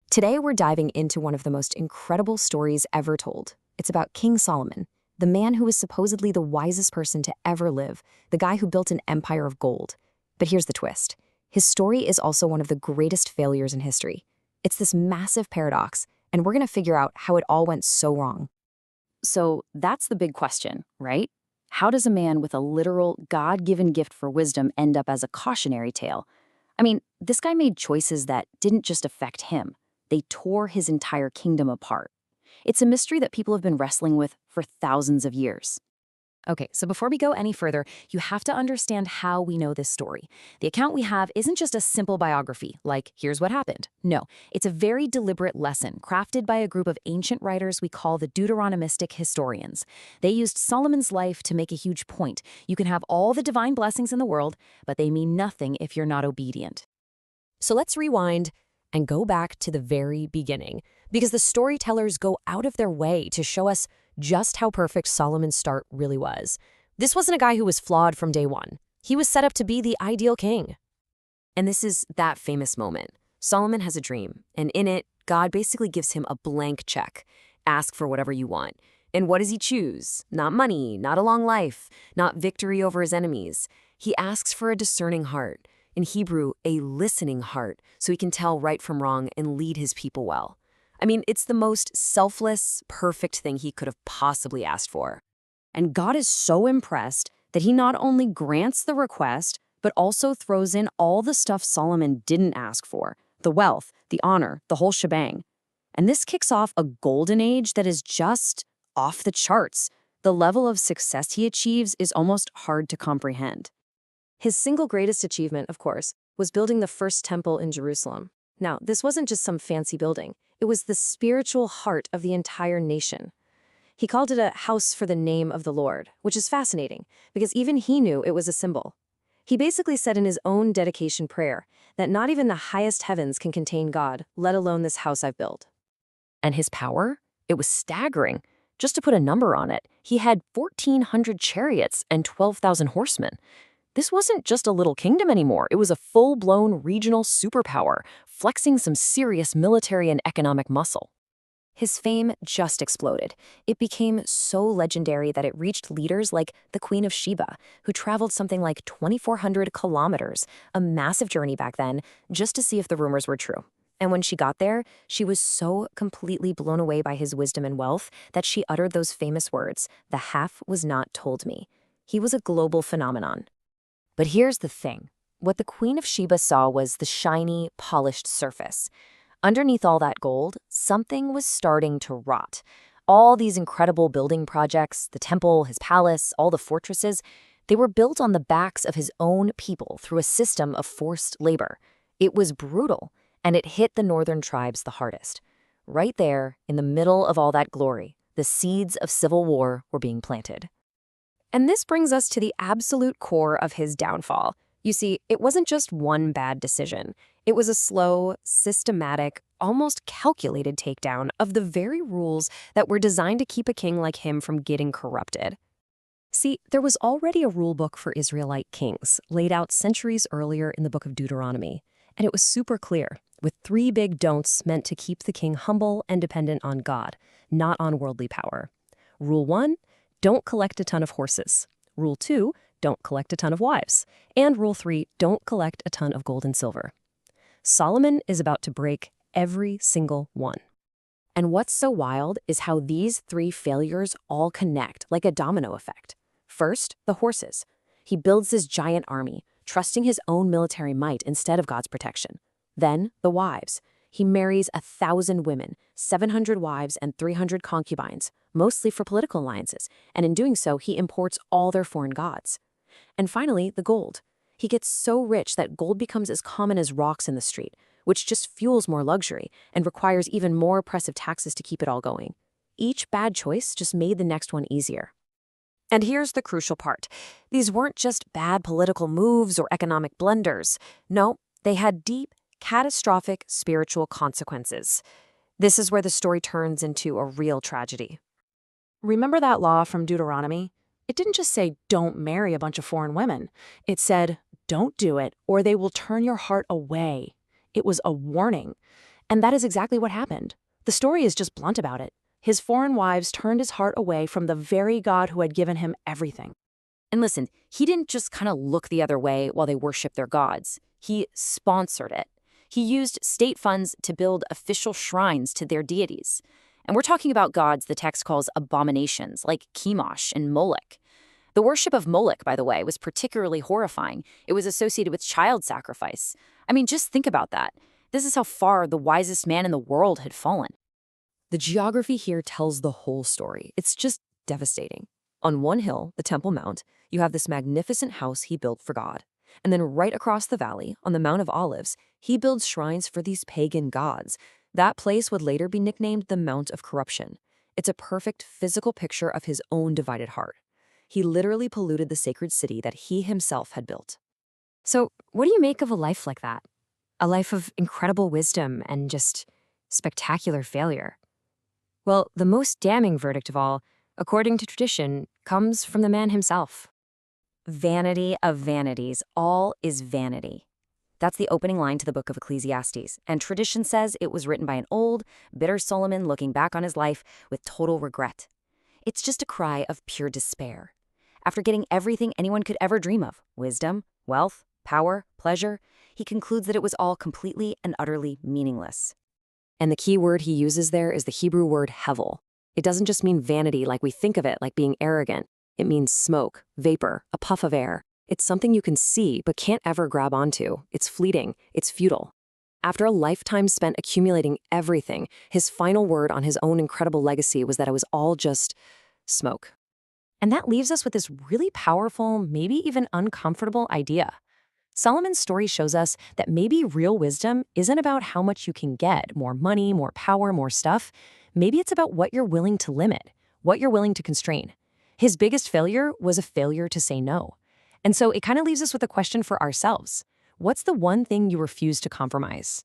Today, we're diving into one of the most incredible stories ever told. It's about King Solomon, the man who was supposedly the wisest person to ever live, the guy who built an empire of gold. But here's the twist. His story is also one of the greatest failures in history. It's this massive paradox, and we're going to figure out how it all went so wrong. So that's the big question, right? How does a man with a literal God-given gift for wisdom end up as a cautionary tale? I mean, this guy made choices that didn't just affect him. They tore his entire kingdom apart. It's a mystery that people have been wrestling with for thousands of years. Okay, so before we go any further, you have to understand how we know this story. The account we have isn't just a simple biography, like, here's what happened. No, it's a very deliberate lesson crafted by a group of ancient writers we call the Deuteronomistic historians. They used Solomon's life to make a huge point. You can have all the divine blessings in the world, but they mean nothing if you're not obedient. So let's rewind and go back to the very beginning, because the storytellers go out of their way to show us just how perfect Solomon's start really was. This wasn't a guy who was flawed from day one. He was set up to be the ideal king. And this is that famous moment. Solomon has a dream, and in it, God basically gives him a blank check. Ask for whatever you want. And what does he choose? Not money, not a long life, not victory over his enemies. He asks for a discerning heart. In Hebrew, a listening heart, so he can tell right from wrong and lead his people well. I mean, it's the most selfless, perfect thing he could have possibly asked for. And God is so impressed that he not only grants the request, but also throws in all the stuff Solomon didn't ask for, the wealth, the honor, the whole shebang. And this kicks off a golden age that is just off the charts. The level of success he achieves is almost hard to comprehend. His single greatest achievement, of course, was building the first temple in Jerusalem. Now, this wasn't just some fancy building. It was the spiritual heart of the entire nation. He called it a house for the name of the Lord, which is fascinating, because even he knew it was a symbol. He basically said in his own dedication prayer that not even the highest heavens can contain God, let alone this house I've built. And his power? It was staggering. Just to put a number on it, he had 1,400 chariots and 12,000 horsemen. This wasn't just a little kingdom anymore. It was a full-blown regional superpower, flexing some serious military and economic muscle. His fame just exploded. It became so legendary that it reached leaders like the Queen of Sheba, who traveled something like 2,400 kilometers, a massive journey back then, just to see if the rumors were true. And when she got there, she was so completely blown away by his wisdom and wealth that she uttered those famous words, "The half was not told me." He was a global phenomenon. But here's the thing. What the Queen of Sheba saw was the shiny, polished surface. Underneath all that gold, something was starting to rot. All these incredible building projects, the temple, his palace, all the fortresses, they were built on the backs of his own people through a system of forced labor. It was brutal, and it hit the northern tribes the hardest. Right there, in the middle of all that glory, the seeds of civil war were being planted. And this brings us to the absolute core of his downfall. You see, it wasn't just one bad decision. It was a slow, systematic, almost calculated takedown of the very rules that were designed to keep a king like him from getting corrupted. See, there was already a rule book for Israelite kings, laid out centuries earlier in the book of Deuteronomy. And it was super clear, with 3 big don'ts meant to keep the king humble and dependent on God, not on worldly power. Rule 1, don't collect a ton of horses. Rule 2, don't collect a ton of wives. And Rule 3, don't collect a ton of gold and silver. Solomon is about to break every single one. And what's so wild is how these 3 failures all connect like a domino effect. First, the horses. He builds this giant army, trusting his own military might instead of God's protection. Then, the wives. He marries 1,000 women, 700 wives and 300 concubines, mostly for political alliances, and in doing so, he imports all their foreign gods. And finally, the gold. He gets so rich that gold becomes as common as rocks in the street, which just fuels more luxury and requires even more oppressive taxes to keep it all going. Each bad choice just made the next one easier. And here's the crucial part. These weren't just bad political moves or economic blunders. No, they had deep, catastrophic spiritual consequences. This is where the story turns into a real tragedy. Remember that law from Deuteronomy? It didn't just say, don't marry a bunch of foreign women. It said, don't do it, or they will turn your heart away. It was a warning. And that is exactly what happened. The story is just blunt about it. His foreign wives turned his heart away from the very God who had given him everything. And listen, he didn't just kind of look the other way while they worshiped their gods. He sponsored it. He used state funds to build official shrines to their deities. And we're talking about gods the text calls abominations, like Chemosh and Moloch. The worship of Moloch, by the way, was particularly horrifying. It was associated with child sacrifice. I mean, just think about that. This is how far the wisest man in the world had fallen. The geography here tells the whole story. It's just devastating. On one hill, the Temple Mount, you have this magnificent house he built for God. And then right across the valley, on the Mount of Olives, he builds shrines for these pagan gods. That place would later be nicknamed the Mount of Corruption. It's a perfect physical picture of his own divided heart. He literally polluted the sacred city that he himself had built. So, what do you make of a life like that? A life of incredible wisdom and just spectacular failure? Well, the most damning verdict of all, according to tradition, comes from the man himself. Vanity of vanities, all is vanity. That's the opening line to the book of Ecclesiastes, and tradition says it was written by an old, bitter Solomon looking back on his life with total regret. It's just a cry of pure despair. After getting everything anyone could ever dream of, wisdom, wealth, power, pleasure, he concludes that it was all completely and utterly meaningless. And the key word he uses there is the Hebrew word hevel. It doesn't just mean vanity like we think of it, like being arrogant. It means smoke, vapor, a puff of air. It's something you can see but can't ever grab onto. It's fleeting. It's futile. After a lifetime spent accumulating everything, his final word on his own incredible legacy was that it was all just smoke. And that leaves us with this really powerful, maybe even uncomfortable idea. Solomon's story shows us that maybe real wisdom isn't about how much you can get, more money, more power, more stuff. Maybe it's about what you're willing to limit, what you're willing to constrain. His biggest failure was a failure to say no. And so it kind of leaves us with a question for ourselves. What's the one thing you refuse to compromise?